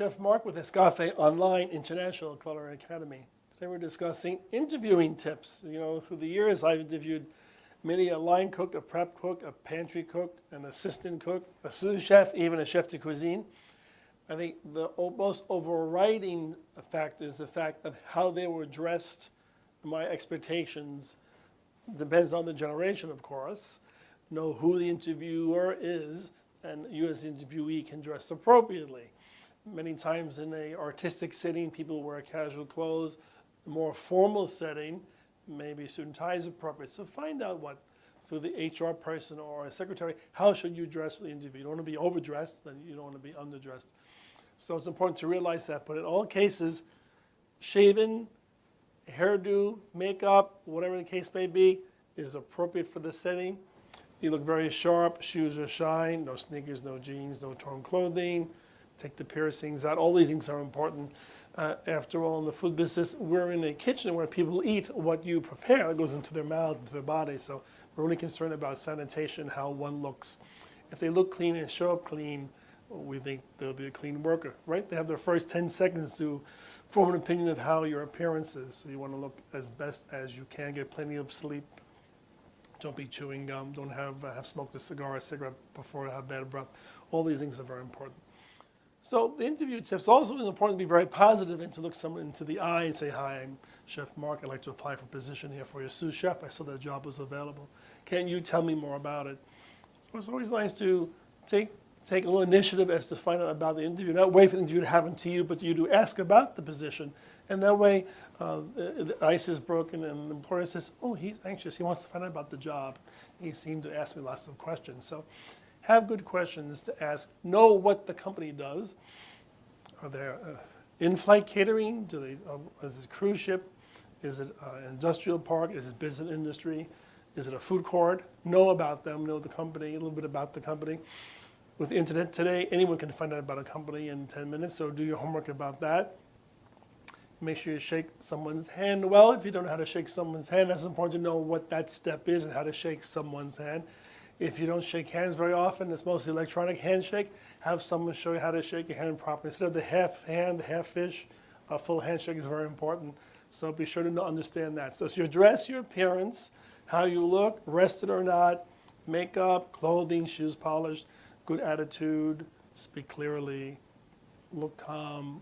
Chef Mark with Escafe Online International Culinary Academy. Today we're discussing interviewing tips. You know, through the years I've interviewed many a line cook, a prep cook, a pantry cook, an assistant cook, a sous chef, even a chef de cuisine. I think the most overriding factor is the fact of how they were dressed. My expectations depends on the generation, of course. Know who the interviewer is, and you as the interviewee can dress appropriately. Many times in an artistic setting, people wear casual clothes. A more formal setting, maybe suit and tie is appropriate. So find out what, through the HR person or a secretary, how should you dress for the interview. You don't want to be overdressed, then you don't want to be underdressed. So it's important to realize that. But in all cases, shaven, hairdo, makeup, whatever the case may be, is appropriate for the setting. You look very sharp, shoes are shine, no sneakers, no jeans, no torn clothing. Take the piercings out. All these things are important. After all, in the food business, we're in a kitchen where people eat what you prepare. It goes into their mouth, into their body. So we're really concerned about sanitation, how one looks. If they look clean and show up clean, we think they'll be a clean worker, right? They have their first 10 seconds to form an opinion of how your appearance is. So you want to look as best as you can, get plenty of sleep. Don't be chewing gum. Don't have smoked a cigar or cigarette before you have bad breath. All these things are very important. So the interview tips also is important to be very positive and to look someone into the eye and say, "Hi, I'm Chef Mark. I'd like to apply for a position here for your sous chef. I saw that job was available. Can you tell me more about it?" So it's always nice to take a little initiative as to find out about the interview. Not wait for the interview to happen to you, but you to ask about the position. And that way, the ice is broken and the employer says, "Oh, he's anxious. He wants to find out about the job. He seemed to ask me lots of questions." So have good questions to ask. Know what the company does. Are there in-flight catering? Is it a cruise ship? Is it an industrial park? Is it business industry? Is it a food court? Know about them. Know the company, a little bit about the company. With the internet today, anyone can find out about a company in 10 minutes, so do your homework about that. Make sure you shake someone's hand well. If you don't know how to shake someone's hand, it's important to know what that step is and how to shake someone's hand. If you don't shake hands very often, it's mostly electronic handshake. Have someone show you how to shake your hand properly. Instead of the half hand, the half fish, a full handshake is very important. So be sure to understand that. So it's your dress, your appearance, how you look, rested or not, makeup, clothing, shoes polished, good attitude, speak clearly, look calm,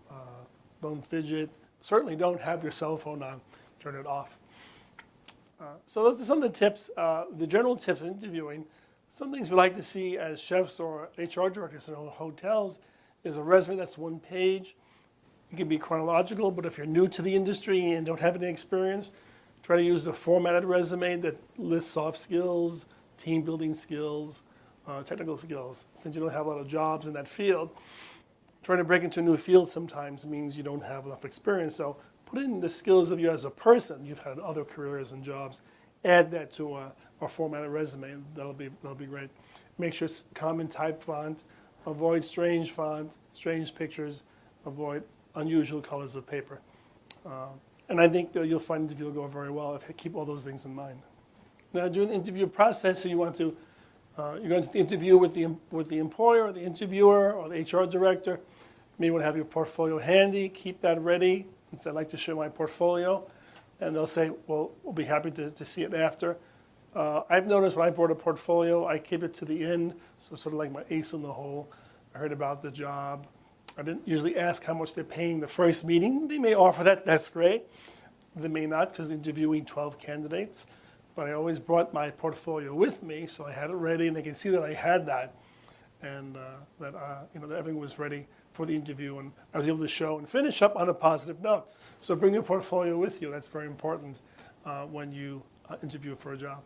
don't fidget. Certainly don't have your cell phone on, turn it off. So those are some of the tips, the general tips in interviewing. Some things we like to see as chefs or HR directors in hotels is a resume that's one page. It can be chronological, but if you're new to the industry and don't have any experience, try to use a formatted resume that lists soft skills, team building skills, technical skills. Since you don't have a lot of jobs in that field, trying to break into a new field sometimes means you don't have enough experience. So put in the skills of you as a person. You've had other careers and jobs. Add that to a formatted resume. That'll be great. Make sure it's common type font. Avoid strange font, strange pictures. Avoid unusual colors of paper. And I think you'll find the interview will go very well if you keep all those things in mind. Now, during the interview process, so you're going to the interview with the employer, or the interviewer, or the HR director. You may want to have your portfolio handy. Keep that ready. And say, "I'd like to show my portfolio." And they'll say, "Well, we'll be happy to see it after." I've noticed when I brought a portfolio, I keep it to the end, so sort of like my ace in the hole. I heard about the job. I didn't usually ask how much they're paying the first meeting. They may offer that, that's great. They may not, because they're interviewing 12 candidates. But I always brought my portfolio with me, so I had it ready, and they can see that I had that, and that everything was ready for the interview, and I was able to show and finish up on a positive note. So bring your portfolio with you. That's very important when you interview for a job.